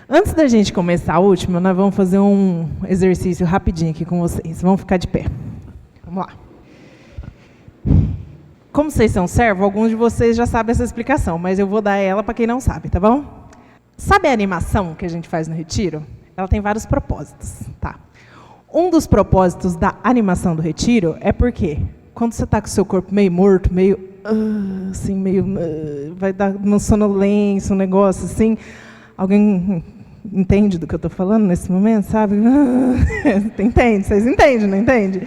Antes da gente começar a última, nós vamos fazer um exercício rapidinho aqui com vocês. Vamos ficar de pé. Vamos lá. Como vocês são servos, alguns de vocês já sabem essa explicação, mas eu vou dar ela para quem não sabe, tá bom? Sabe a animação que a gente faz no retiro? Ela tem vários propósitos, tá? Um dos propósitos da animação do retiro é porque quando você está com o seu corpo meio morto, meio assim, vai dar uma sonolência, um negócio assim. Alguém entende do que eu estou falando nesse momento, sabe? Entende? Vocês entendem, não entendem?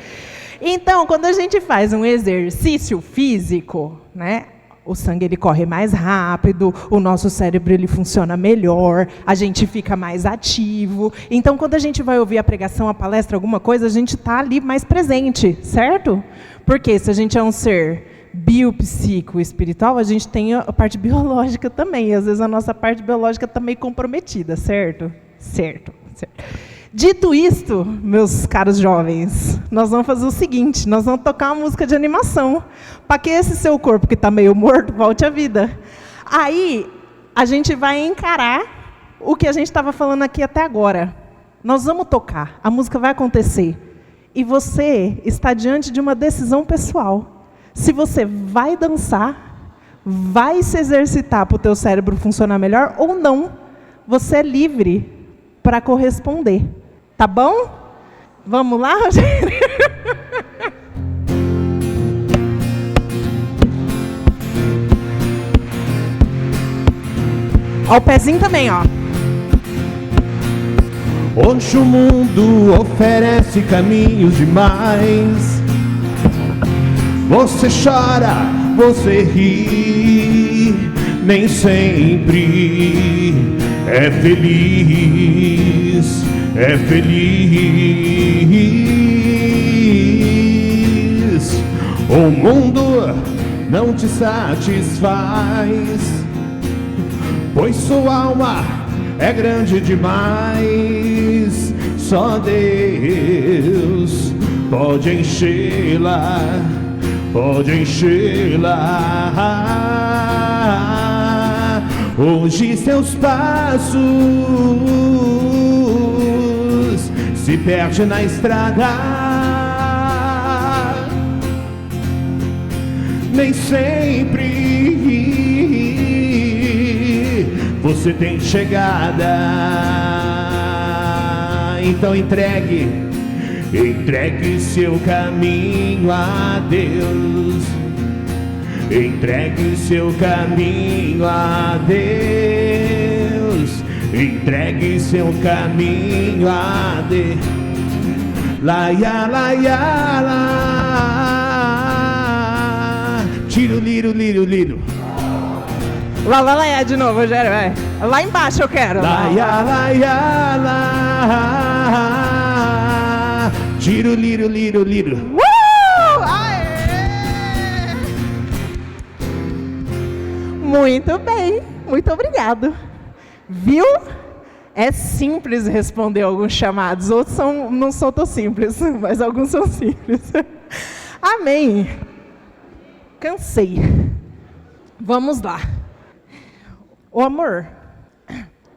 Então, quando a gente faz um exercício físico, né, o sangue ele corre mais rápido, o nosso cérebro ele funciona melhor, a gente fica mais ativo. Então, quando a gente vai ouvir a pregação, a palestra, alguma coisa, a gente está ali mais presente, certo? Porque se a gente é um ser biopsíquico espiritual, a gente tem a parte biológica também. E às vezes a nossa parte biológica está meio comprometida, certo? Certo. Dito isto, meus caros jovens, nós vamos fazer o seguinte, nós vamos tocar uma música de animação, para que esse seu corpo que está meio morto volte à vida. Aí, a gente vai encarar o que a gente estava falando aqui até agora. Nós vamos tocar, a música vai acontecer. E você está diante de uma decisão pessoal. Se você vai dançar, vai se exercitar para o teu cérebro funcionar melhor ou não, você é livre para corresponder. Tá bom? Vamos lá, Rogério? Ó, o pezinho também, ó. Hoje o mundo oferece caminhos demais. Você chora, você ri, nem sempre é feliz, é feliz. O mundo não te satisfaz, pois sua alma é grande demais. Só Deus pode enchê-la, pode enchê-la. Hoje seus passos se perdem na estrada. Nem sempre você tem chegada. Então entregue seu caminho a Deus. Entregue seu caminho a Deus. Entregue seu caminho a Deus. Laia, laia, lá. Tiro, liro, liro, liro. Lá, lá, lá, de novo, Rogério, vai. Lá embaixo eu quero. Laia, laia, lá. Tiro, liro, liro, liro. Muito bem, muito obrigado. Viu? É simples responder alguns chamados, outros não são tão simples, mas alguns são simples. Amém. Cansei. Vamos lá. Ô amor,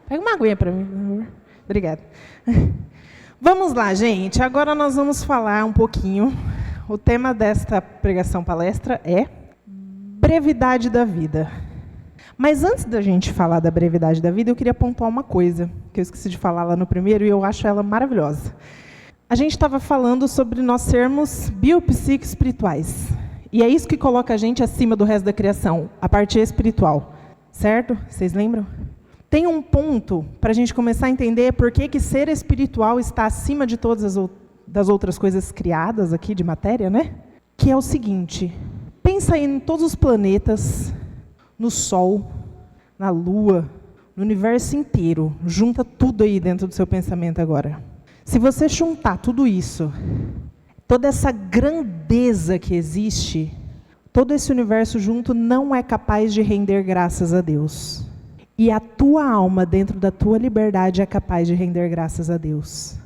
pega uma aguinha para mim, por favor. Obrigada. Vamos lá, gente. Agora nós vamos falar um pouquinho. O tema desta pregação palestra é brevidade da vida. Mas antes da gente falar da brevidade da vida, eu queria pontuar uma coisa, que eu esqueci de falar lá no primeiro, e eu acho ela maravilhosa. A gente estava falando sobre nós sermos biopsíquicos espirituais. E é isso que coloca a gente acima do resto da criação, a parte espiritual. Certo? Vocês lembram? Tem um ponto para a gente começar a entender por que ser espiritual está acima de todas das outras coisas criadas aqui de matéria, né? Que é o seguinte, pensa aí em todos os planetas, no Sol, na Lua, no universo inteiro. Junta tudo aí dentro do seu pensamento agora. Se você juntar tudo isso, toda essa grandeza que existe, todo esse universo junto não é capaz de render graças a Deus. E a tua alma, dentro da tua liberdade, é capaz de render graças a Deus.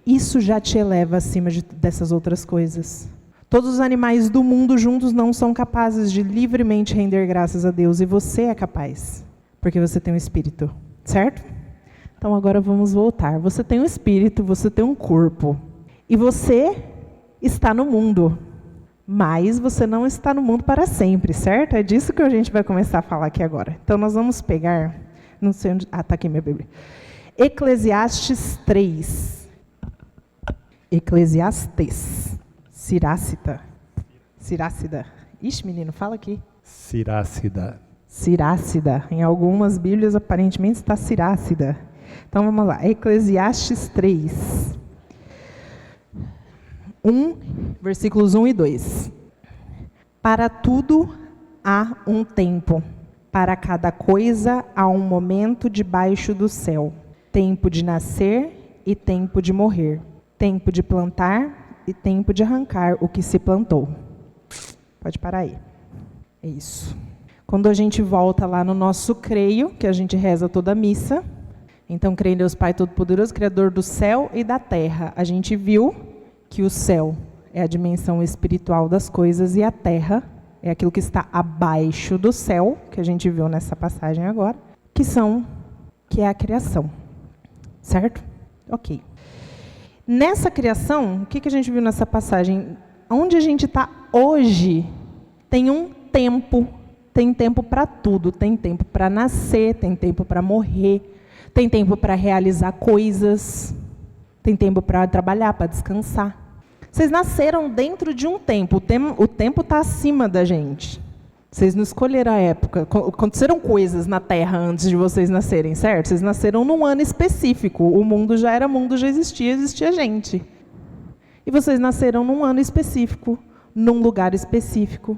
Isso já te eleva acima dessas outras coisas. Todos os animais do mundo juntos não são capazes de livremente render graças a Deus. E você é capaz, porque você tem um espírito. Certo? Então agora vamos voltar. Você tem um espírito, você tem um corpo. E você está no mundo. Mas você não está no mundo para sempre, certo? É disso que a gente vai começar a falar aqui agora. Então nós vamos pegar, não sei onde, está aqui minha Bíblia. Eclesiastes 3. Eclesiastes. Cirácida. Ixi, menino, fala aqui. Cirácida. Em algumas Bíblias aparentemente está cirácida. Então vamos lá. Eclesiastes 3. 1, versículos 1 e 2. Para tudo há um tempo, para cada coisa há um momento debaixo do céu. Tempo de nascer e tempo de morrer. Tempo de plantar e tempo de arrancar o que se plantou. Pode parar aí. É isso. Quando a gente volta lá no nosso creio, que a gente reza toda a missa, então creio em Deus Pai Todo-Poderoso, Criador do céu e da terra. A gente viu que o céu é a dimensão espiritual das coisas e a terra é aquilo que está abaixo do céu, que a gente viu nessa passagem agora, que é a criação. Certo? Ok. Nessa criação, o que a gente viu nessa passagem? Onde a gente está hoje, tem um tempo. Tem tempo para tudo. Tem tempo para nascer, tem tempo para morrer, tem tempo para realizar coisas, tem tempo para trabalhar, para descansar. Vocês nasceram dentro de um tempo. O tempo está acima da gente. Vocês não escolheram a época. Aconteceram coisas na Terra antes de vocês nascerem, certo? Vocês nasceram num ano específico. O mundo já era mundo, já existia gente. E vocês nasceram num ano específico, num lugar específico.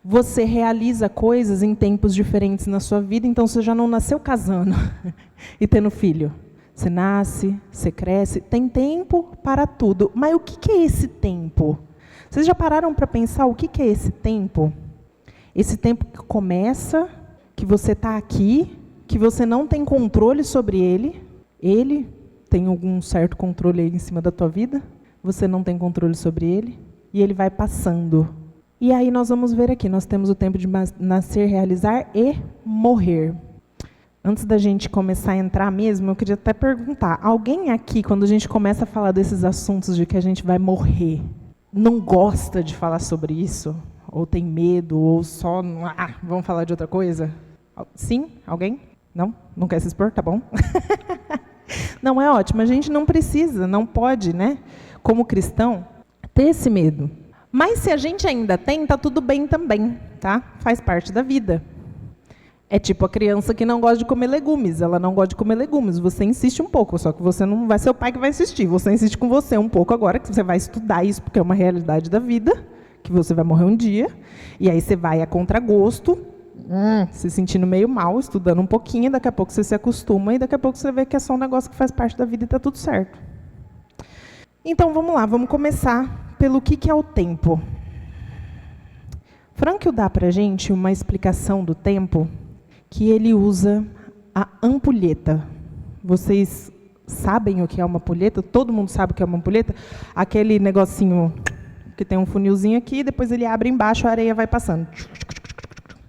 Você realiza coisas em tempos diferentes na sua vida, então você já não nasceu casando e tendo filho. Você nasce, você cresce, tem tempo para tudo. Mas o que é esse tempo? Vocês já pararam para pensar o que é esse tempo? Esse tempo que começa, que você está aqui, que você não tem controle sobre ele tem algum certo controle aí em cima da tua vida, você não tem controle sobre ele, e ele vai passando. E aí nós vamos ver aqui, nós temos o tempo de nascer, realizar e morrer. Antes da gente começar a entrar mesmo, eu queria até perguntar, alguém aqui, quando a gente começa a falar desses assuntos de que a gente vai morrer, não gosta de falar sobre isso? Ou tem medo, ou só, vamos falar de outra coisa? Sim? Alguém? Não? Não quer se expor? Tá bom. Não, é ótimo, a gente não precisa, não pode, né, como cristão, ter esse medo. Mas se a gente ainda tem, tá tudo bem também, tá? Faz parte da vida. É tipo a criança que não gosta de comer legumes, ela não gosta de comer legumes, você insiste um pouco, só que você não vai ser o pai que vai insistir, você insiste com você um pouco agora, que você vai estudar isso, porque é uma realidade da vida, que você vai morrer um dia, e aí você vai a contragosto, se sentindo meio mal, estudando um pouquinho, daqui a pouco você se acostuma, e daqui a pouco você vê que é só um negócio que faz parte da vida e está tudo certo. Então vamos lá, vamos começar pelo que é o tempo. Frankl dá para a gente uma explicação do tempo, que ele usa a ampulheta. Vocês sabem o que é uma ampulheta? Todo mundo sabe o que é uma ampulheta? Aquele negocinho que tem um funilzinho aqui, depois ele abre embaixo, a areia vai passando.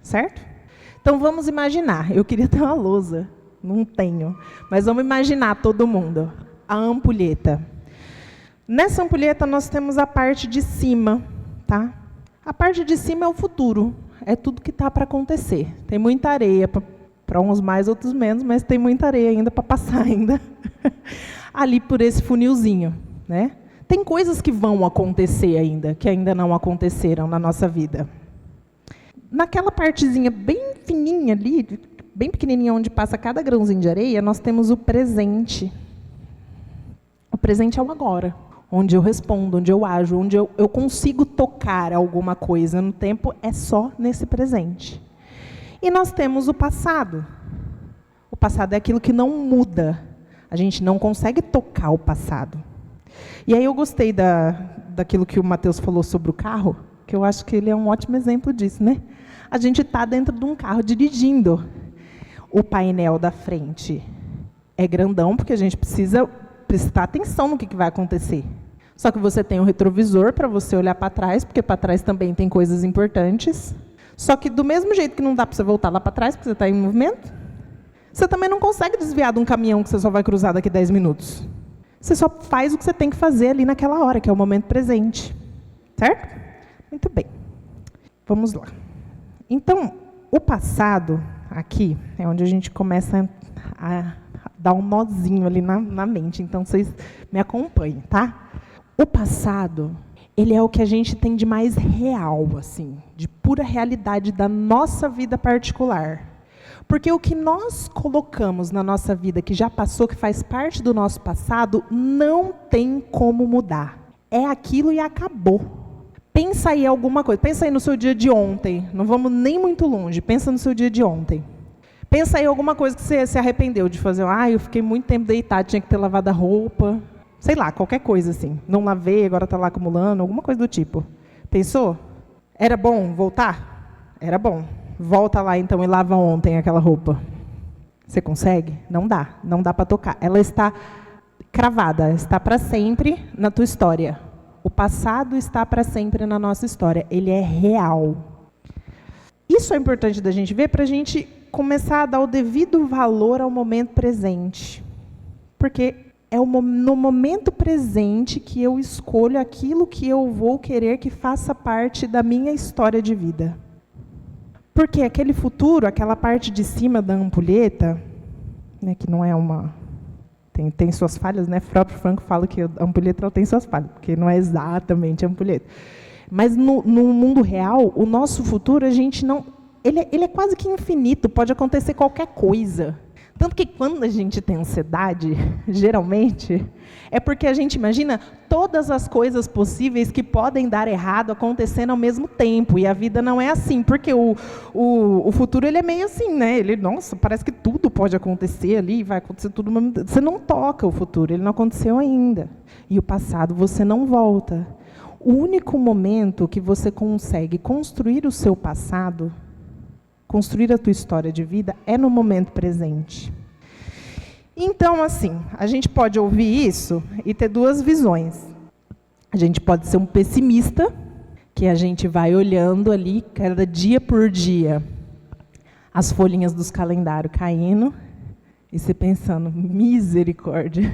Certo? Então vamos imaginar, eu queria ter uma lousa, não tenho, mas vamos imaginar todo mundo, a ampulheta. Nessa ampulheta nós temos a parte de cima, tá? A parte de cima é o futuro, é tudo que está para acontecer. Tem muita areia, para uns mais, outros menos, mas tem muita areia ainda para passar ainda, ali por esse funilzinho, né? Tem coisas que vão acontecer ainda, que ainda não aconteceram na nossa vida. Naquela partezinha bem fininha ali, bem pequenininha, onde passa cada grãozinho de areia, nós temos o presente. O presente é o agora, onde eu respondo, onde eu ajo, onde eu consigo tocar alguma coisa no tempo, é só nesse presente. E nós temos o passado. O passado é aquilo que não muda. A gente não consegue tocar o passado. E aí eu gostei daquilo que o Matheus falou sobre o carro, que eu acho que ele é um ótimo exemplo disso, né? A gente está dentro de um carro dirigindo. O painel da frente é grandão, porque a gente precisa prestar atenção no que vai acontecer. Só que você tem um retrovisor para você olhar para trás, porque para trás também tem coisas importantes. Só que do mesmo jeito que não dá para você voltar lá para trás, porque você está em movimento, Você também não consegue desviar de um caminhão que você só vai cruzar daqui 10 minutos. Você só faz o que você tem que fazer ali naquela hora, que é o momento presente. Certo? Muito bem. Vamos lá. Então, o passado, aqui, é onde a gente começa a dar um nozinho ali na mente. Então, vocês me acompanhem, tá? O passado, ele é o que a gente tem de mais real, assim, de pura realidade da nossa vida particular. Porque o que nós colocamos na nossa vida, que já passou, que faz parte do nosso passado, não tem como mudar. É aquilo e acabou. Pensa aí alguma coisa. Pensa aí no seu dia de ontem. Não vamos nem muito longe. Pensa no seu dia de ontem. Pensa aí alguma coisa que você se arrependeu de fazer. Eu fiquei muito tempo deitado, tinha que ter lavado a roupa. Sei lá, qualquer coisa assim. Não lavei, agora está lá acumulando. Alguma coisa do tipo. Pensou? Era bom voltar? Era bom. Volta lá então e lava ontem aquela roupa. Você consegue? Não dá. Não dá para tocar. Ela está cravada, está para sempre na tua história. O passado está para sempre na nossa história. Ele é real. Isso é importante da gente ver para a gente começar a dar o devido valor ao momento presente. Porque é no momento presente que eu escolho aquilo que eu vou querer que faça parte da minha história de vida. Porque aquele futuro, aquela parte de cima da ampulheta, né, que não é uma... Tem suas falhas, né? O próprio Franco fala que a ampulheta ela tem suas falhas, porque não é exatamente a ampulheta. Mas no mundo real, o nosso futuro, a gente não... Ele é quase que infinito, pode acontecer qualquer coisa. Tanto que quando a gente tem ansiedade, geralmente, é porque a gente imagina todas as coisas possíveis que podem dar errado acontecendo ao mesmo tempo. E a vida não é assim, porque o futuro ele é meio assim, né? Nossa, parece que tudo pode acontecer ali, vai acontecer tudo. Você não toca o futuro, ele não aconteceu ainda. E o passado você não volta. O único momento que você consegue construir o seu passado, construir a tua história de vida, é no momento presente. Então, assim, a gente pode ouvir isso e ter duas visões. A gente pode ser um pessimista, que a gente vai olhando ali, cada dia por dia, as folhinhas dos calendários caindo, e você pensando, misericórdia,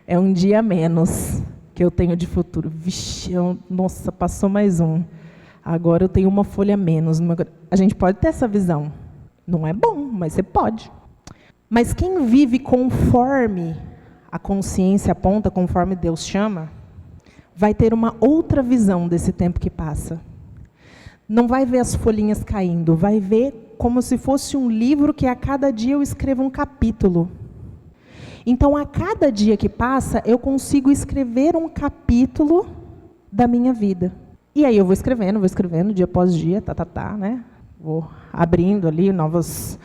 é um dia a menos que eu tenho de futuro. Vixe, nossa, passou mais um. Agora eu tenho uma folha a menos. A gente pode ter essa visão. Não é bom, mas você pode. Mas quem vive conforme a consciência aponta, conforme Deus chama, vai ter uma outra visão desse tempo que passa. Não vai ver as folhinhas caindo, vai ver como se fosse um livro que a cada dia eu escrevo um capítulo. Então, a cada dia que passa, eu consigo escrever um capítulo da minha vida. E aí eu vou escrevendo, dia após dia, né? Vou abrindo ali novas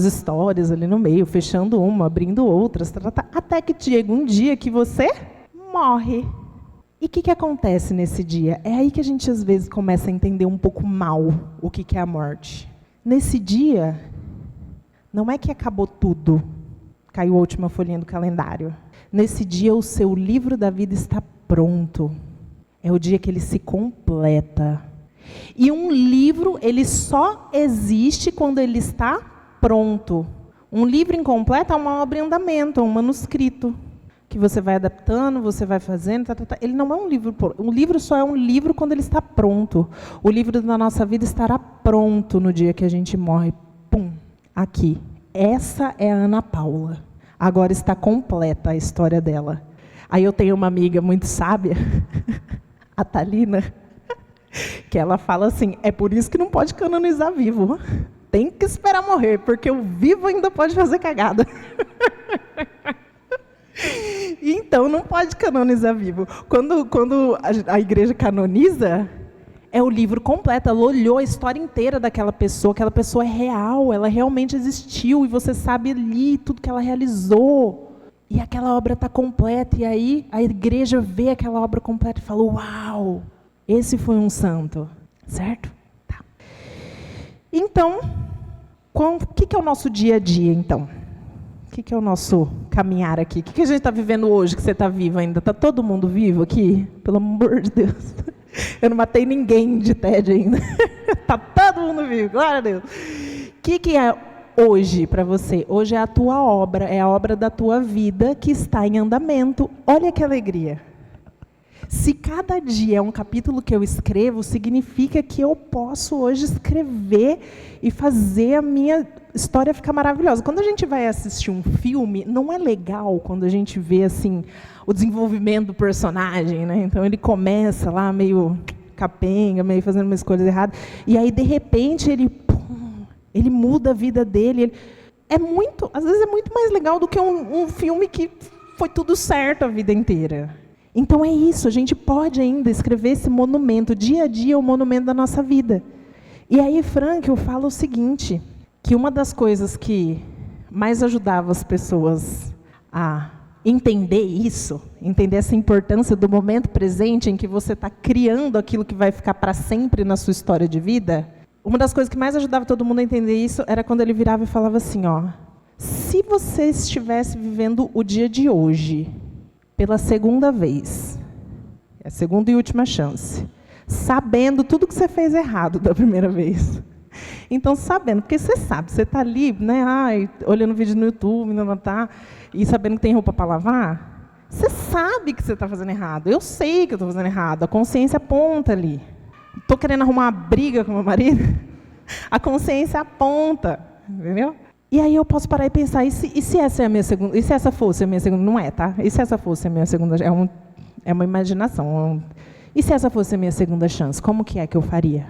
histórias ali no meio, fechando uma, abrindo outras, até que chega um dia que você morre. E o que acontece nesse dia? É aí que a gente às vezes começa a entender um pouco mal o que é a morte. Nesse dia, não é que acabou tudo, caiu a última folhinha do calendário. Nesse dia, o seu livro da vida está pronto. É o dia que ele se completa. E um livro, ele só existe quando ele está pronto. Um livro incompleto é uma obra em andamento, é um manuscrito, que você vai adaptando, você vai fazendo, Ele não é um livro. Um livro só é um livro quando ele está pronto. O livro da nossa vida estará pronto no dia que a gente morre. Pum, aqui. Essa é a Ana Paula. Agora está completa a história dela. Aí eu tenho uma amiga muito sábia, a Thalina, que ela fala assim, é por isso que não pode canonizar vivo. Tem que esperar morrer, porque o vivo ainda pode fazer cagada. Então, não pode canonizar vivo. Quando a igreja canoniza, é o livro completo. Ela olhou a história inteira daquela pessoa. Aquela pessoa é real, ela realmente existiu. E você sabe ali tudo que ela realizou. E aquela obra está completa. E aí a igreja vê aquela obra completa e fala, uau, esse foi um santo. Certo? Tá. Então, o que é o nosso dia a dia, então? O que é o nosso caminhar aqui? O que a gente está vivendo hoje, que você está vivo ainda? Está todo mundo vivo aqui? Pelo amor de Deus. Eu não matei ninguém de TED ainda. Está todo mundo vivo, glória a Deus. O que é hoje para você. Hoje é a tua obra, é a obra da tua vida que está em andamento. Olha que alegria. Se cada dia é um capítulo que eu escrevo, significa que eu posso hoje escrever e fazer a minha história ficar maravilhosa. Quando a gente vai assistir um filme, não é legal quando a gente vê assim o desenvolvimento do personagem, né? Então ele começa lá meio capenga, meio fazendo umas coisas erradas, e aí de repente ele muda a vida dele. Às vezes é muito mais legal do que um filme que foi tudo certo a vida inteira. Então é isso, a gente pode ainda escrever esse monumento, dia a dia, o monumento da nossa vida. E aí Frankl fala o seguinte, que uma das coisas que mais ajudava as pessoas a entender isso, entender essa importância do momento presente em que você está criando aquilo que vai ficar para sempre na sua história de vida, uma das coisas que mais ajudava todo mundo a entender isso era quando ele virava e falava assim, se você estivesse vivendo o dia de hoje, pela segunda vez, é a segunda e última chance, sabendo tudo que você fez errado da primeira vez. Então, sabendo, porque você sabe, você está ali, né, olhando vídeo no YouTube, e sabendo que tem roupa para lavar, você sabe que você está fazendo errado. Eu sei que eu estou fazendo errado, a consciência aponta ali. Estou querendo arrumar uma briga com meu marido, a consciência aponta, entendeu? E aí eu posso parar e pensar, e se essa é a minha segunda, e se essa fosse a minha segunda, não é, tá? E se essa fosse a minha segunda, é uma imaginação. E se essa fosse a minha segunda chance, como que é que eu faria?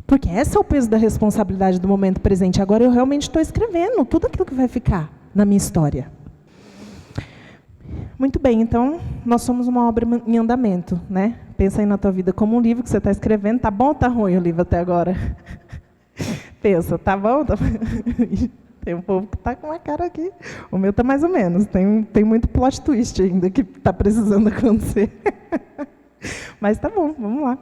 Porque esse é o peso da responsabilidade do momento presente. Agora eu realmente estou escrevendo tudo aquilo que vai ficar na minha história. Muito bem, então, nós somos uma obra em andamento, né? Pensa aí na tua vida como um livro que você está escrevendo. Tá bom ou tá ruim o livro até agora? Pensa, tá bom? Tem um povo que está com uma cara aqui. O meu está mais ou menos. Tem muito plot twist ainda que está precisando acontecer. Mas tá bom, vamos lá.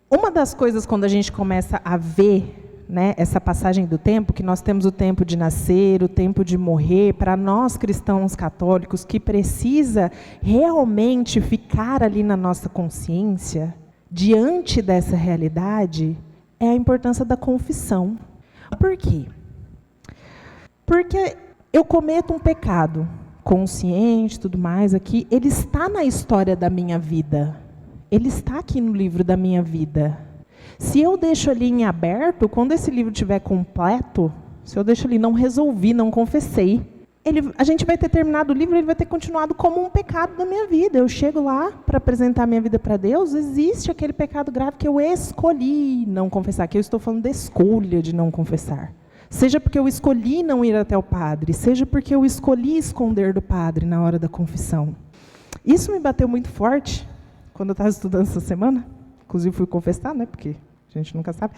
Uma das coisas, quando a gente começa a ver, né, essa passagem do tempo, que nós temos o tempo de nascer, o tempo de morrer, para nós cristãos católicos, que precisa realmente ficar ali na nossa consciência, diante dessa realidade, é a importância da confissão. Por quê? Porque eu cometo um pecado consciente, tudo mais aqui, ele está na história da minha vida. Ele está aqui no livro da minha vida. Se eu deixo ali em aberto, quando esse livro estiver completo, se eu deixo ali, não resolvi, não confessei, a gente vai ter terminado o livro, ele vai ter continuado como um pecado da minha vida. Eu chego lá para apresentar a minha vida para Deus, existe aquele pecado grave que eu escolhi não confessar, que eu estou falando da escolha de não confessar. Seja porque eu escolhi não ir até o padre, seja porque eu escolhi esconder do padre na hora da confissão. Isso me bateu muito forte quando eu estava estudando essa semana. Inclusive fui confessar, né? Porque a gente nunca sabe.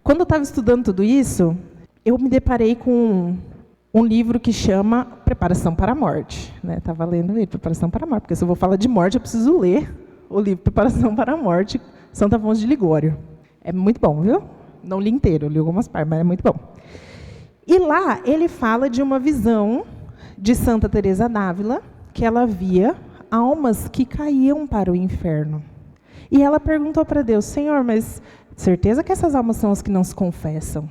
Quando eu estava estudando tudo isso, eu me deparei com um livro que chama Preparação para a Morte. Estava lendo ele, Preparação para a Morte, porque se eu vou falar de morte, eu preciso ler o livro Preparação para a Morte, Santo Afonso de Ligório. É muito bom, viu? Não li inteiro, li algumas partes, mas é muito bom. E lá ele fala de uma visão de Santa Teresa d'Ávila, que ela via almas que caíam para o inferno. E ela perguntou para Deus, Senhor, mas certeza que essas almas são as que não se confessam?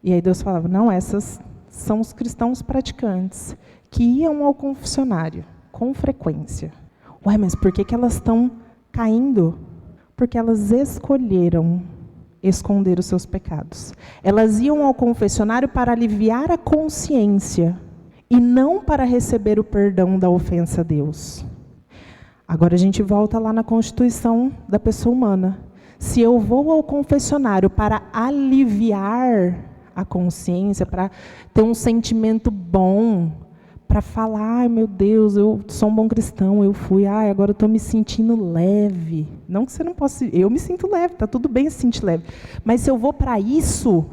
E aí Deus falava, não, essas são os cristãos praticantes, que iam ao confessionário com frequência. Ué, mas por que elas estão caindo? Porque elas escolheram esconder os seus pecados. Elas iam ao confessionário para aliviar a consciência e não para receber o perdão da ofensa a Deus. Agora a gente volta lá na constituição da pessoa humana. Se eu vou ao confessionário para aliviar a consciência, para ter um sentimento bom, para falar, ai meu Deus, eu sou um bom cristão, eu fui, agora eu estou me sentindo leve. Não que você não possa, eu me sinto leve, está tudo bem se sentir leve. Mas se eu vou para isso,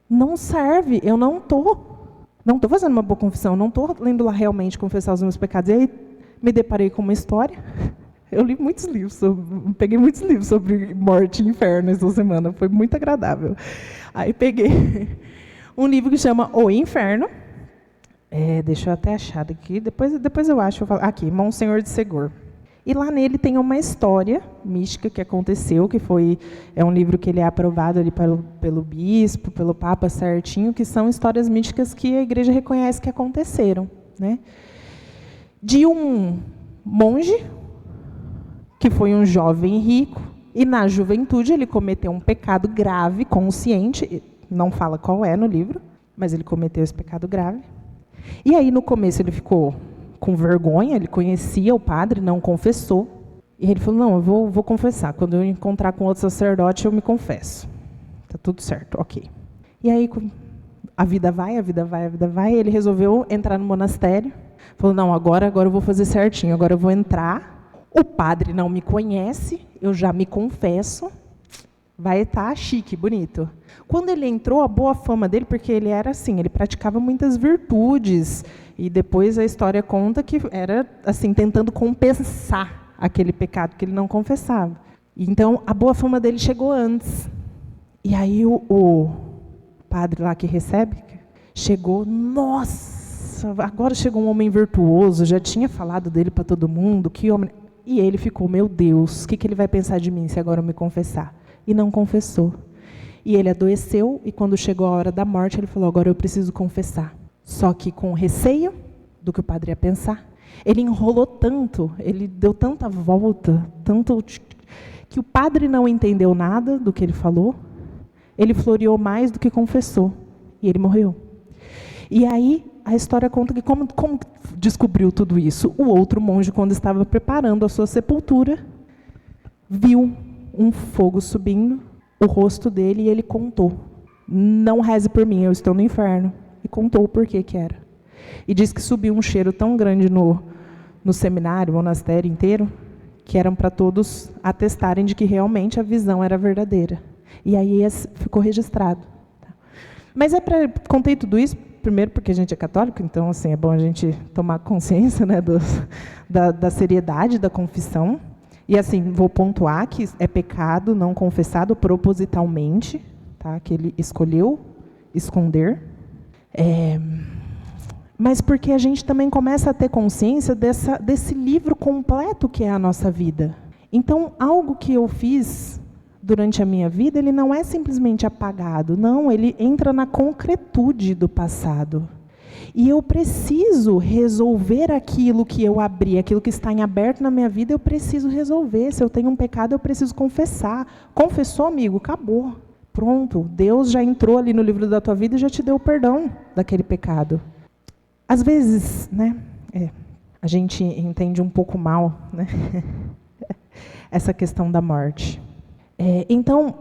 não serve, eu não estou fazendo uma boa confissão, não estou lendo lá realmente confessar os meus pecados. E aí me deparei com uma história. Eu li muitos livros, peguei muitos livros sobre morte e inferno essa semana, foi muito agradável. Aí peguei um livro que chama O Inferno. Deixa eu até achar aqui, depois eu acho, aqui, Monsenhor de Segor. E lá nele tem uma história mística que aconteceu, é um livro que ele é aprovado ali pelo bispo, pelo papa certinho, que são histórias místicas que a igreja reconhece que aconteceram, né? De um monge, que foi um jovem rico, e na juventude ele cometeu um pecado grave, consciente, não fala qual é no livro, mas ele cometeu esse pecado grave. E aí no começo ele ficou com vergonha, ele conhecia o padre, não confessou. E ele falou, não, eu vou confessar. Quando eu encontrar com outro sacerdote, eu me confesso. Tá tudo certo, ok. E aí a vida vai. Ele resolveu entrar no monastério. Falou, não, agora eu vou fazer certinho, agora eu vou entrar. O padre não me conhece, eu já me confesso. Vai estar chique, bonito. Quando ele entrou, a boa fama dele, porque ele era assim, ele praticava muitas virtudes, e depois a história conta que era assim, tentando compensar aquele pecado que ele não confessava. Então, a boa fama dele chegou antes. E aí o padre lá que recebe, chegou, nossa, agora chegou um homem virtuoso, já tinha falado dele para todo mundo, que homem... E ele ficou, meu Deus, o que ele vai pensar de mim se agora eu me confessar? E não confessou. E ele adoeceu, e quando chegou a hora da morte, ele falou, agora eu preciso confessar. Só que com receio do que o padre ia pensar, ele enrolou tanto, ele deu tanta volta, tanto que o padre não entendeu nada do que ele falou, ele floreou mais do que confessou, e ele morreu. E aí a história conta que como descobriu tudo isso? O outro monge, quando estava preparando a sua sepultura, viu um fogo subindo, o rosto dele, e ele contou. Não reze por mim, eu estou no inferno. E contou o porquê que era. E diz que subiu um cheiro tão grande no seminário, monastério inteiro, que eram para todos atestarem de que realmente a visão era verdadeira. E aí ficou registrado. Mas contei tudo isso, primeiro porque a gente é católico, então assim, é bom a gente tomar consciência, né, da seriedade da confissão. E assim, vou pontuar que é pecado não confessado propositalmente, tá? Que ele escolheu esconder. Mas porque a gente também começa a ter consciência desse livro completo que é a nossa vida. Então, algo que eu fiz durante a minha vida, ele não é simplesmente apagado, não, ele entra na concretude do passado. E eu preciso resolver aquilo que eu abri, aquilo que está em aberto na minha vida, eu preciso resolver. Se eu tenho um pecado, eu preciso confessar. Confessou, amigo? Acabou. Pronto. Deus já entrou ali no livro da tua vida e já te deu o perdão daquele pecado. Às vezes, né, a gente entende um pouco mal, né, essa questão da morte. Então,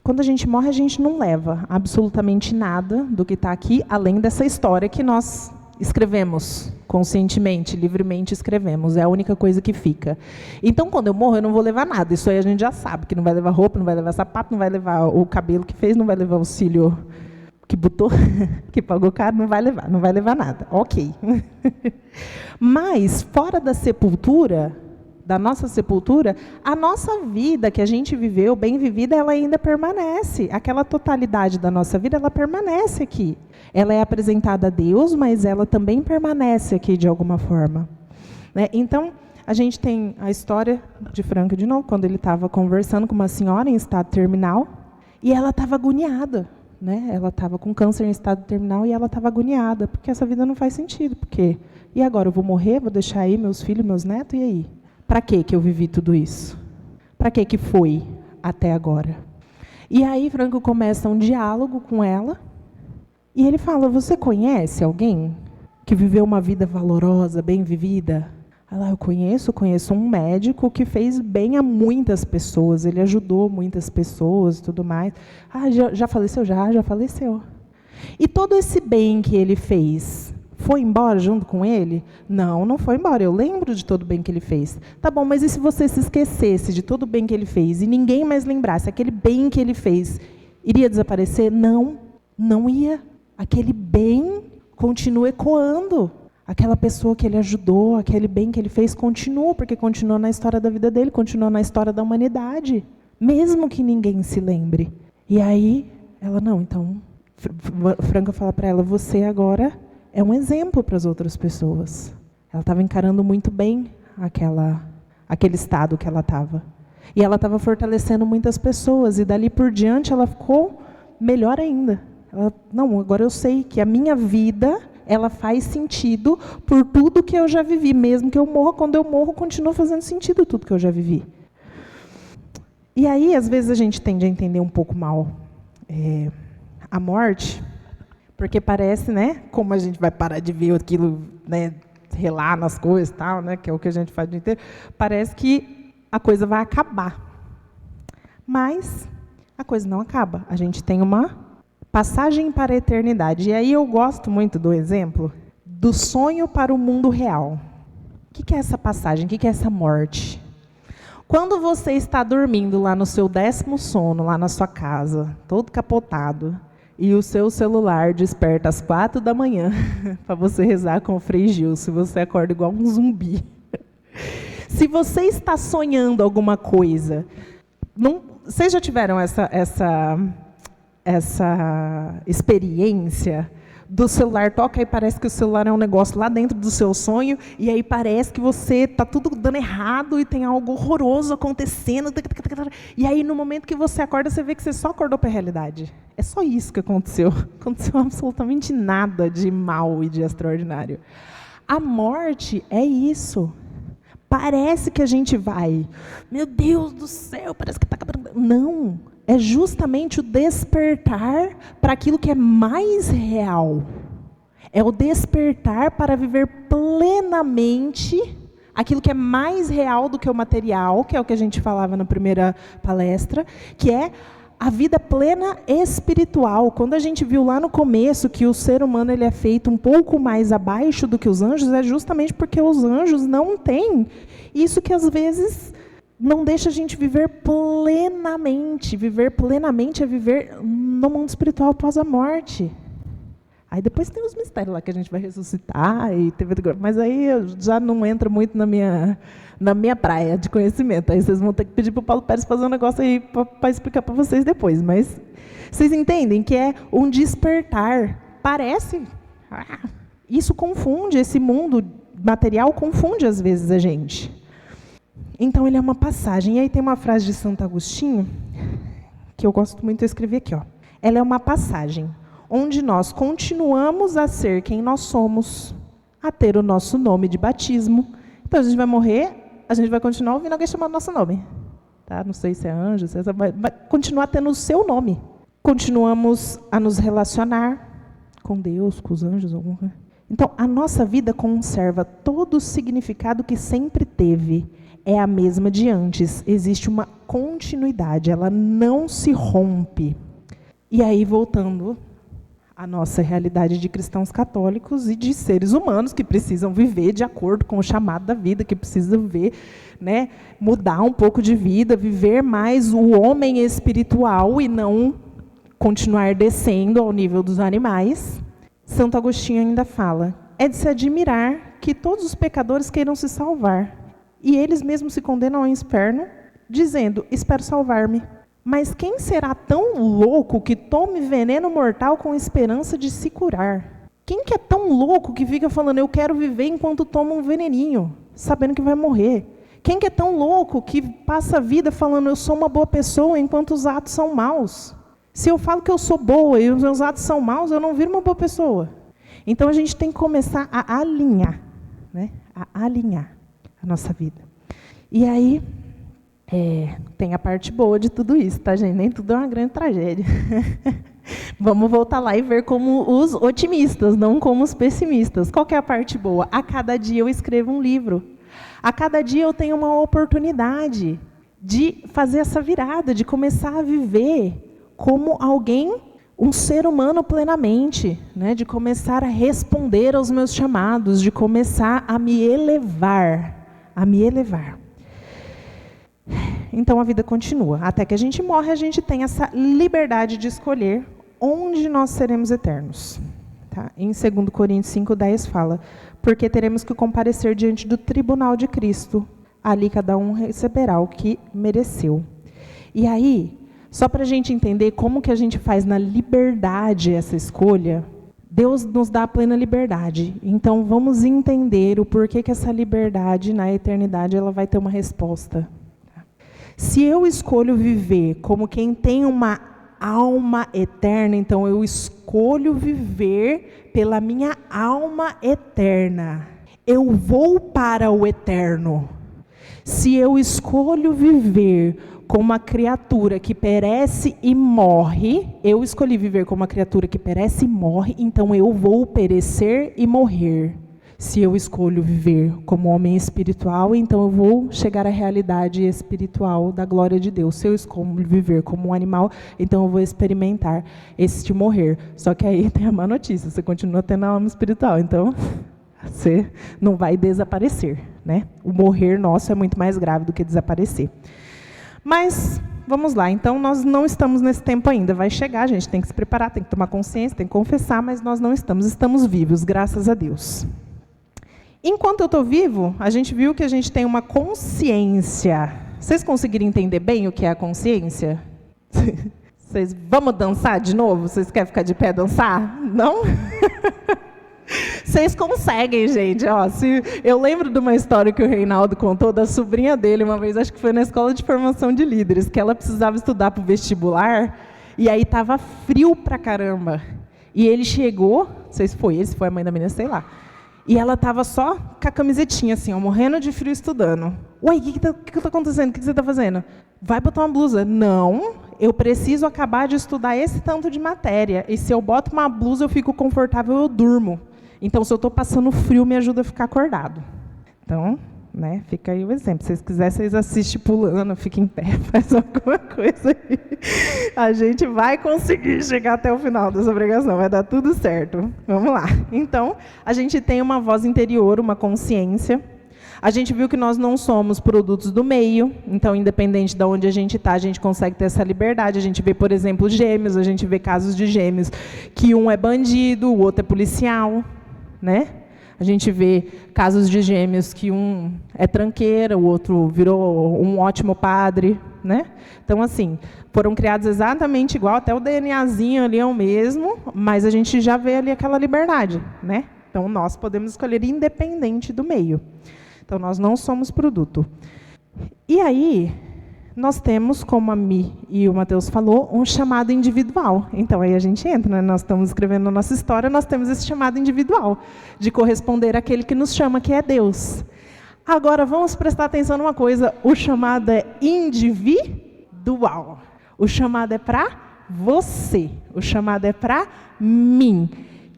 quando a gente morre, a gente não leva absolutamente nada do que está aqui, além dessa história que nós escrevemos conscientemente, livremente escrevemos. É a única coisa que fica. Então, quando eu morro, eu não vou levar nada. Isso aí a gente já sabe, que não vai levar roupa, não vai levar sapato, não vai levar o cabelo que fez, não vai levar o cílio que botou, que pagou caro, não vai levar nada. Ok. Mas, fora da sepultura, da nossa sepultura, a nossa vida que a gente viveu, bem vivida, ela ainda permanece. Aquela totalidade da nossa vida, ela permanece aqui. Ela é apresentada a Deus, mas ela também permanece aqui de alguma forma. Né? Então, a gente tem a história de Franco de novo, quando ele estava conversando com uma senhora em estado terminal, e ela estava agoniada. Né? Ela estava com câncer em estado terminal e ela estava agoniada, porque essa vida não faz sentido. Porque, e agora, eu vou morrer, vou deixar aí meus filhos, meus netos, e aí? Para que eu vivi tudo isso? Para que foi até agora? E aí Franco começa um diálogo com ela, e ele fala, você conhece alguém que viveu uma vida valorosa, bem vivida? Ela, eu conheço um médico que fez bem a muitas pessoas, ele ajudou muitas pessoas e tudo mais. Ah, já faleceu? Já faleceu. E todo esse bem que ele fez, foi embora junto com ele? Não foi embora, eu lembro de todo o bem que ele fez. Tá bom, mas e se você se esquecesse de todo o bem que ele fez, e ninguém mais lembrasse, aquele bem que ele fez, iria desaparecer? Não ia. Aquele bem continua ecoando. Aquela pessoa que ele ajudou, aquele bem que ele fez, continua, porque continua na história da vida dele, continua na história da humanidade, mesmo que ninguém se lembre. E aí, ela, não, então, Franco fala para ela, você agora é um exemplo para as outras pessoas. Ela estava encarando muito bem aquele estado que ela estava. E ela estava fortalecendo muitas pessoas, e dali por diante ela ficou melhor ainda. Não, agora eu sei que a minha vida, ela faz sentido por tudo que eu já vivi, mesmo que eu morra, quando eu morro, continua fazendo sentido tudo que eu já vivi. E aí, às vezes, a gente tende a entender um pouco mal a morte, porque parece, né, como a gente vai parar de ver aquilo, né, relar nas coisas, tal, né, que é o que a gente faz o dia inteiro, parece que a coisa vai acabar. Mas a coisa não acaba. A gente tem uma passagem para a eternidade. E aí eu gosto muito do exemplo do sonho para o mundo real. O que é essa passagem? O que é essa morte? Quando você está dormindo lá no seu 10º sono, lá na sua casa, todo capotado, e o seu celular desperta às 4 da manhã para você rezar com o Frei Gil, se você acorda igual um zumbi. Se você está sonhando alguma coisa, vocês já tiveram essa experiência do celular toca e parece que o celular é um negócio lá dentro do seu sonho, e aí parece que você está tudo dando errado e tem algo horroroso acontecendo, e aí no momento que você acorda, você vê que você só acordou para a realidade. É só isso que aconteceu. Aconteceu absolutamente nada de mal e de extraordinário. A morte é isso. Parece que a gente vai, meu Deus do céu, parece que está acabando. Não, é justamente o despertar para aquilo que é mais real. É o despertar para viver plenamente aquilo que é mais real do que o material, que é o que a gente falava na primeira palestra, que é a vida plena espiritual. Quando a gente viu lá no começo que o ser humano ele é feito um pouco mais abaixo do que os anjos, é justamente porque os anjos não têm isso que às vezes não deixa a gente viver plenamente. Viver plenamente é viver no mundo espiritual após a morte. Aí depois tem os mistérios lá que a gente vai ressuscitar, mas aí eu já não entro muito na minha praia de conhecimento. Aí vocês vão ter que pedir para o Paulo Pérez fazer um negócio aí para explicar para vocês depois. Mas vocês entendem que é um despertar. Parece. Isso confunde, esse mundo material confunde às vezes a gente. Então ele é uma passagem. E aí tem uma frase de Santo Agostinho, que eu gosto muito de escrever aqui. Ela é uma passagem onde nós continuamos a ser quem nós somos, a ter o nosso nome de batismo. Então, a gente vai morrer, a gente vai continuar ouvindo alguém chamando nosso nome. Tá? Não sei se é anjo, vai continuar tendo o seu nome. Continuamos a nos relacionar com Deus, com os anjos, alguma coisa. Então, a nossa vida conserva todo o significado que sempre teve. É a mesma de antes. Existe uma continuidade, ela não se rompe. E aí, voltando a nossa realidade de cristãos católicos e de seres humanos que precisam viver de acordo com o chamado da vida, que precisam ver, né, mudar um pouco de vida, viver mais o homem espiritual e não continuar descendo ao nível dos animais. Santo Agostinho ainda fala, é de se admirar que todos os pecadores queiram se salvar, e eles mesmos se condenam ao inferno, dizendo, espero salvar-me. Mas quem será tão louco que tome veneno mortal com esperança de se curar? Quem que é tão louco que fica falando, eu quero viver enquanto toma um veneninho, sabendo que vai morrer? Quem que é tão louco que passa a vida falando, eu sou uma boa pessoa, enquanto os atos são maus? Se eu falo que eu sou boa e os meus atos são maus, eu não viro uma boa pessoa. Então a gente tem que começar a alinhar, né? A alinhar a nossa vida. E aí, tem a parte boa de tudo isso, tá, gente? Nem tudo é uma grande tragédia. Vamos voltar lá e ver como os otimistas, não como os pessimistas. Qual que é a parte boa? A cada dia eu escrevo um livro. A cada dia eu tenho uma oportunidade de fazer essa virada, de começar a viver como alguém, um ser humano plenamente, né? De começar a responder aos meus chamados, de começar a me elevar, Então a vida continua. Até que a gente morre, a gente tem essa liberdade de escolher onde nós seremos eternos. Tá? Em 2 Coríntios 5:10 fala, porque teremos que comparecer diante do tribunal de Cristo. Ali cada um receberá o que mereceu. E aí, só para a gente entender como que a gente faz na liberdade essa escolha, Deus nos dá a plena liberdade. Então, vamos entender o porquê que essa liberdade, na eternidade, ela vai ter uma resposta. Se eu escolho viver como quem tem uma alma eterna, então eu escolho viver pela minha alma eterna. Eu vou para o eterno. Se eu escolho viver como uma criatura que perece e morre, eu escolhi viver como uma criatura que perece e morre, então eu vou perecer e morrer. Se eu escolho viver como homem espiritual, então eu vou chegar à realidade espiritual da glória de Deus. Se eu escolho viver como um animal, então eu vou experimentar este morrer. Só que aí tem a má notícia, você continua tendo a alma espiritual, então você não vai desaparecer, né? O morrer nosso é muito mais grave do que desaparecer. Mas, vamos lá, então nós não estamos nesse tempo ainda, vai chegar, a gente tem que se preparar, tem que tomar consciência, tem que confessar, mas nós não estamos vivos, graças a Deus. Enquanto eu estou vivo, a gente viu que a gente tem uma consciência. Vocês conseguiram entender bem o que é a consciência? Vocês vamos dançar de novo? Vocês querem ficar de pé dançar? Não? Vocês conseguem, gente. Ó, eu lembro de uma história que o Reinaldo contou da sobrinha dele, uma vez, acho que foi na escola de formação de líderes, que ela precisava estudar para o vestibular, e aí estava frio pra caramba. E ele chegou, não sei se foi a mãe da menina, sei lá. E ela estava só com a camisetinha, assim, ó, morrendo de frio estudando. Ué, o que está acontecendo? O que você está fazendo? Vai botar uma blusa. Não, eu preciso acabar de estudar esse tanto de matéria. E se eu boto uma blusa, eu fico confortável, eu durmo. Então, se eu estou passando frio, me ajuda a ficar acordado. Então, né, fica aí o exemplo. Se vocês quiserem, vocês assistem pulando, fiquem em pé, faz alguma coisa aí. A gente vai conseguir chegar até o final dessa pregação, vai dar tudo certo. Vamos lá. Então, a gente tem uma voz interior, uma consciência. A gente viu que nós não somos produtos do meio, então, independente de onde a gente está, a gente consegue ter essa liberdade. A gente vê, por exemplo, gêmeos, a gente vê casos de gêmeos que um é bandido, o outro é policial, né? A gente vê casos de gêmeos que um é tranqueira, o outro virou um ótimo padre, né? Então, assim, foram criados exatamente igual, até o DNAzinho ali é o mesmo, mas a gente já vê ali aquela liberdade, né? Então, nós podemos escolher independente do meio. Então, nós não somos produto. E aí, nós temos, como a Mi e o Matheus falou, um chamado individual. Então, aí a gente entra, né? Nós estamos escrevendo a nossa história, nós temos esse chamado individual, de corresponder àquele que nos chama, que é Deus. Agora, vamos prestar atenção numa coisa, o chamado é individual. O chamado é para você, o chamado é para mim.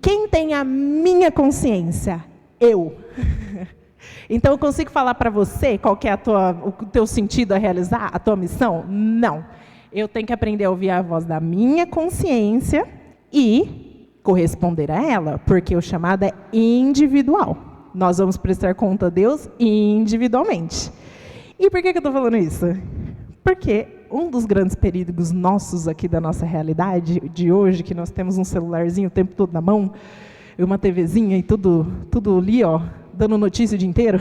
Quem tem a minha consciência? Eu. Então, eu consigo falar para você qual que é o teu sentido a realizar, a tua missão? Não. Eu tenho que aprender a ouvir a voz da minha consciência e corresponder a ela, porque o chamado é individual. Nós vamos prestar conta a Deus individualmente. E por que eu estou falando isso? Porque um dos grandes perigos nossos aqui da nossa realidade de hoje, que nós temos um celularzinho o tempo todo na mão, e uma TVzinha e tudo ali, ó, dando notícia o dia inteiro,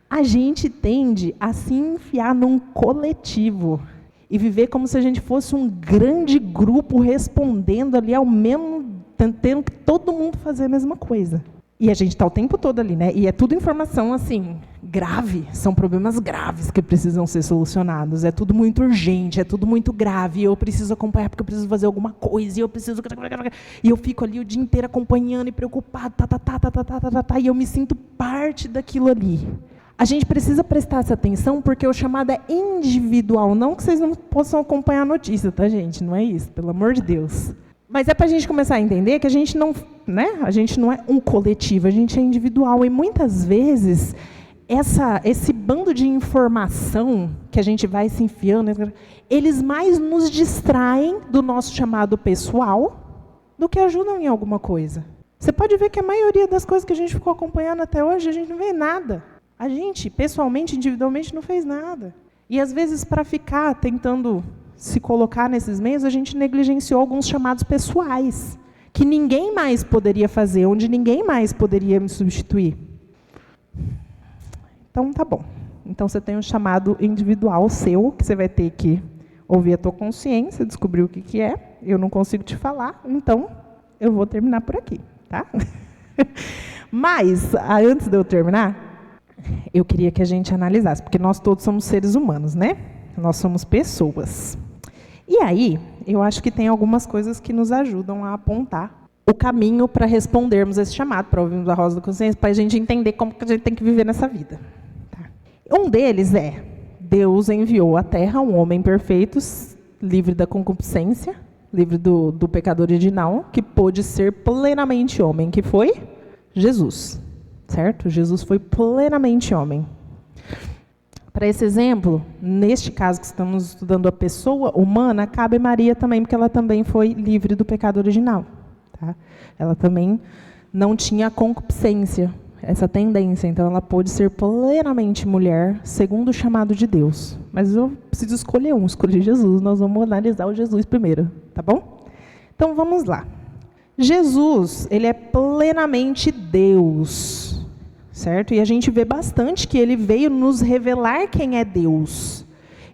a gente tende a se enfiar num coletivo e viver como se a gente fosse um grande grupo respondendo ali ao mesmo, tendo que todo mundo fazer a mesma coisa. E a gente está o tempo todo ali, né? E é tudo informação, assim, grave. São problemas graves que precisam ser solucionados. É tudo muito urgente, é tudo muito grave. E eu preciso acompanhar porque eu preciso fazer alguma coisa. E eu preciso... E eu fico ali o dia inteiro acompanhando e preocupado. E eu me sinto parte daquilo ali. A gente precisa prestar essa atenção porque o chamado é individual. Não que vocês não possam acompanhar a notícia, tá, gente? Não é isso, pelo amor de Deus. Mas é para a gente começar a entender que a gente não, né? A gente não é um coletivo, a gente é individual. E muitas vezes, esse bando de informação que a gente vai se enfiando, eles mais nos distraem do nosso chamado pessoal do que ajudam em alguma coisa. Você pode ver que a maioria das coisas que a gente ficou acompanhando até hoje, a gente não vê nada. A gente, pessoalmente, individualmente, não fez nada. E, às vezes, para ficar tentando se colocar nesses meios, a gente negligenciou alguns chamados pessoais, que ninguém mais poderia fazer, onde ninguém mais poderia me substituir. Então, tá bom. Então, você tem um chamado individual seu, que você vai ter que ouvir a tua consciência, descobrir o que é. Eu não consigo te falar, então, eu vou terminar por aqui, tá? Mas, antes de eu terminar, eu queria que a gente analisasse, porque nós todos somos seres humanos, né? Nós somos pessoas. E aí, eu acho que tem algumas coisas que nos ajudam a apontar o caminho para respondermos esse chamado, para ouvirmos a voz da consciência, para a gente entender como que a gente tem que viver nessa vida. Tá? Um deles é, Deus enviou à Terra um homem perfeito, livre da concupiscência, livre do pecado original, que pôde ser plenamente homem, que foi Jesus, certo? Jesus foi plenamente homem. Para esse exemplo, neste caso que estamos estudando a pessoa humana, cabe Maria também, porque ela também foi livre do pecado original. Tá? Ela também não tinha concupiscência, essa tendência, então ela pôde ser plenamente mulher, segundo o chamado de Deus. Mas eu preciso escolher escolhi Jesus, nós vamos analisar o Jesus primeiro, tá bom? Então vamos lá. Jesus, ele é plenamente Deus, certo? E a gente vê bastante que ele veio nos revelar quem é Deus.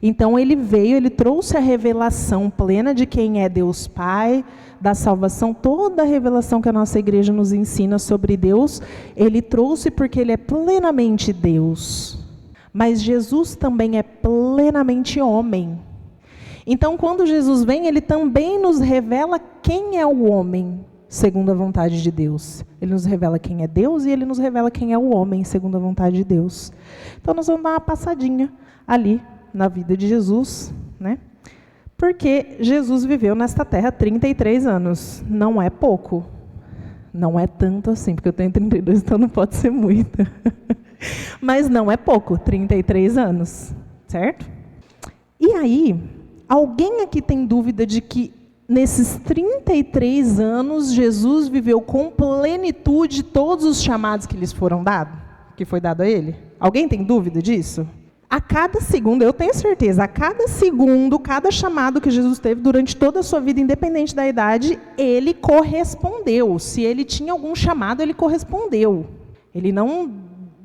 Então ele trouxe a revelação plena de quem é Deus Pai, da salvação, toda a revelação que a nossa igreja nos ensina sobre Deus, ele trouxe porque ele é plenamente Deus. Mas Jesus também é plenamente homem. Então, quando Jesus vem, ele também nos revela quem é o homem, segundo a vontade de Deus. Ele nos revela quem é Deus e ele nos revela quem é o homem, segundo a vontade de Deus. Então, nós vamos dar uma passadinha ali na vida de Jesus, né? Porque Jesus viveu nesta terra 33 anos. Não é pouco. Não é tanto assim, porque eu tenho 32, então não pode ser muito. Mas não é pouco, 33 anos, certo? E aí, alguém aqui tem dúvida de que nesses 33 anos, Jesus viveu com plenitude todos os chamados que lhes foram dados? Que foi dado a ele? Alguém tem dúvida disso? A cada segundo, eu tenho certeza, a cada segundo, cada chamado que Jesus teve durante toda a sua vida, independente da idade, ele correspondeu. Se ele tinha algum chamado, ele correspondeu. Ele não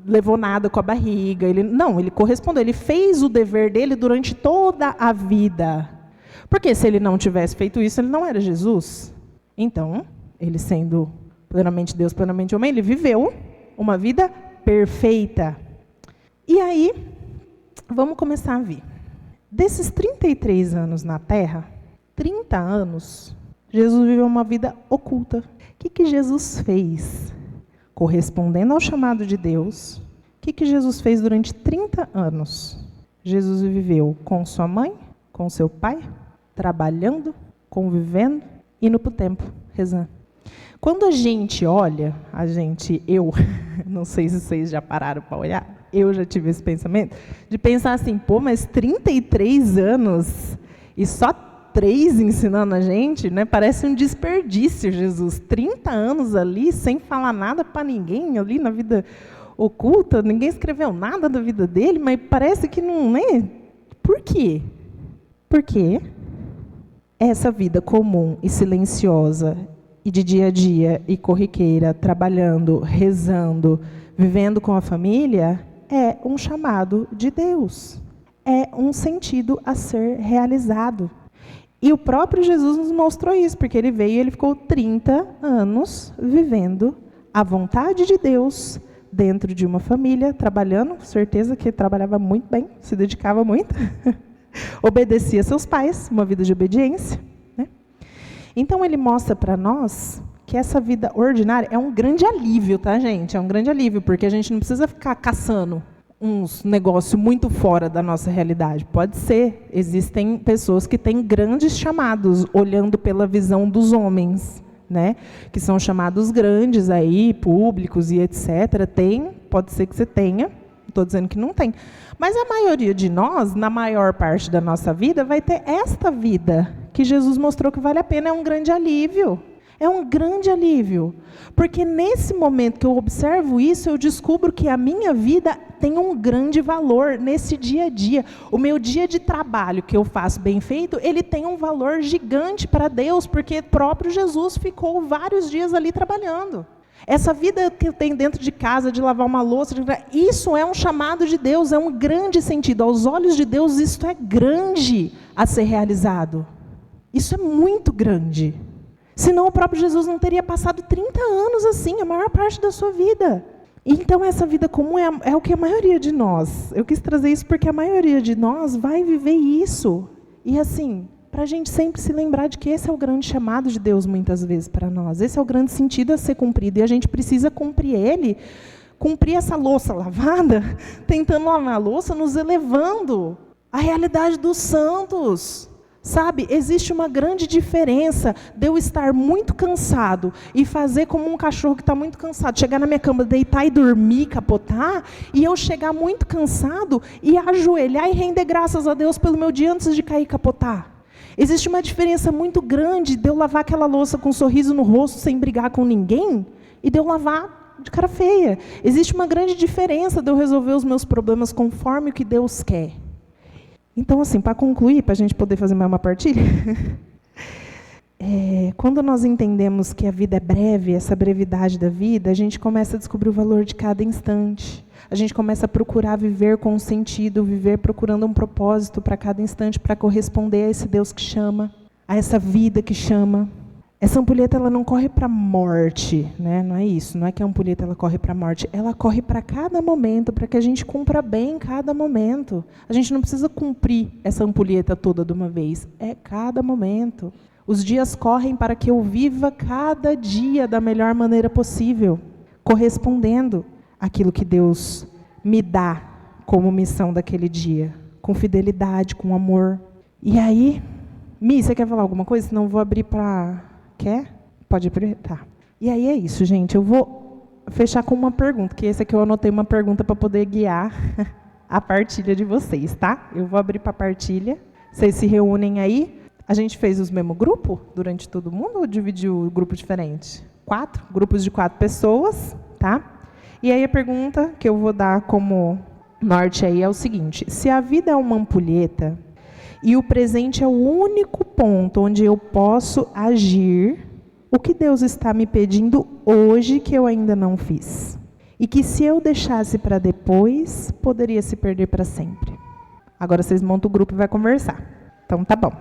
levou nada com a barriga, ele correspondeu, ele fez o dever dele durante toda a vida. Porque se ele não tivesse feito isso, ele não era Jesus. Então, ele sendo plenamente Deus, plenamente homem, ele viveu uma vida perfeita. E aí, vamos começar a ver. Desses 33 anos na Terra, 30 anos, Jesus viveu uma vida oculta. O que Jesus fez? Correspondendo ao chamado de Deus, o que Jesus fez durante 30 anos? Jesus viveu com sua mãe, com seu pai, trabalhando, convivendo, indo para o templo, rezando. Quando a gente olha, eu, não sei se vocês já pararam para olhar, eu já tive esse pensamento, de pensar assim, mas 33 anos e só 3 ensinando a gente, né? Parece um desperdício, Jesus. 30 anos ali, sem falar nada para ninguém, ali na vida oculta, ninguém escreveu nada da vida dele, mas parece que não, né? Por quê? Porque essa vida comum e silenciosa, e de dia a dia, e corriqueira, trabalhando, rezando, vivendo com a família, é um chamado de Deus. É um sentido a ser realizado. E o próprio Jesus nos mostrou isso, porque ele veio e ele ficou 30 anos vivendo a vontade de Deus dentro de uma família, trabalhando, certeza que trabalhava muito bem, se dedicava muito, obedecia seus pais, uma vida de obediência, né? Então ele mostra para nós que essa vida ordinária é um grande alívio, tá, gente? É um grande alívio, porque a gente não precisa ficar caçando uns negócios muito fora da nossa realidade. Pode ser. Existem pessoas que têm grandes chamados, olhando pela visão dos homens, né? Que são chamados grandes aí, públicos e etc. Pode ser que você tenha, não estou dizendo que não tem. Mas a maioria de nós, na maior parte da nossa vida, vai ter esta vida que Jesus mostrou que vale a pena. É um grande alívio. É um grande alívio, porque nesse momento que eu observo isso, eu descubro que a minha vida tem um grande valor nesse dia a dia. O meu dia de trabalho que eu faço bem feito, ele tem um valor gigante para Deus, porque o próprio Jesus ficou vários dias ali trabalhando. Essa vida que eu tenho dentro de casa, de lavar uma louça, isso é um chamado de Deus, é um grande sentido. Aos olhos de Deus, isso é grande a ser realizado. Isso é muito grande. Senão o próprio Jesus não teria passado 30 anos assim, a maior parte da sua vida. Então essa vida comum é o que a maioria de nós, eu quis trazer isso porque a maioria de nós vai viver isso. E assim, para a gente sempre se lembrar de que esse é o grande chamado de Deus muitas vezes para nós. Esse é o grande sentido a ser cumprido. E a gente precisa cumprir ele, cumprir essa louça lavada, tentando lavar a louça, nos elevando à realidade dos santos. Sabe, existe uma grande diferença de eu estar muito cansado e fazer como um cachorro que está muito cansado, chegar na minha cama, deitar e dormir, capotar, e eu chegar muito cansado e ajoelhar e render graças a Deus pelo meu dia antes de cair e capotar. Existe uma diferença muito grande de eu lavar aquela louça com um sorriso no rosto, sem brigar com ninguém, e de eu lavar de cara feia. Existe uma grande diferença de eu resolver os meus problemas conforme o que Deus quer. Então, assim, para concluir, para a gente poder fazer mais uma partilha, quando nós entendemos que a vida é breve, essa brevidade da vida, a gente começa a descobrir o valor de cada instante. A gente começa a procurar viver com sentido, viver procurando um propósito para cada instante, para corresponder a esse Deus que chama, a essa vida que chama. Essa ampulheta, ela não corre para a morte, né? Não é isso, não é que a ampulheta ela corre para a morte, ela corre para cada momento, para que a gente cumpra bem cada momento. A gente não precisa cumprir essa ampulheta toda de uma vez, é cada momento. Os dias correm para que eu viva cada dia da melhor maneira possível, correspondendo àquilo que Deus me dá como missão daquele dia, com fidelidade, com amor. E aí, Mi, você quer falar alguma coisa? Senão eu vou abrir para... Quer? Pode abrir? Tá. E aí é isso, gente. Eu vou fechar com uma pergunta, que esse aqui eu anotei uma pergunta para poder guiar a partilha de vocês, tá? Eu vou abrir para a partilha. Vocês se reúnem aí. A gente fez os mesmos grupos durante todo mundo ou dividiu o grupo diferente? 4? Grupos de 4 pessoas, tá? E aí a pergunta que eu vou dar como norte aí é o seguinte: se a vida é uma ampulheta e o presente é o único ponto onde eu posso agir, o que Deus está me pedindo hoje que eu ainda não fiz? E que se eu deixasse para depois, poderia se perder para sempre. Agora vocês montam o grupo e vai conversar. Então tá bom.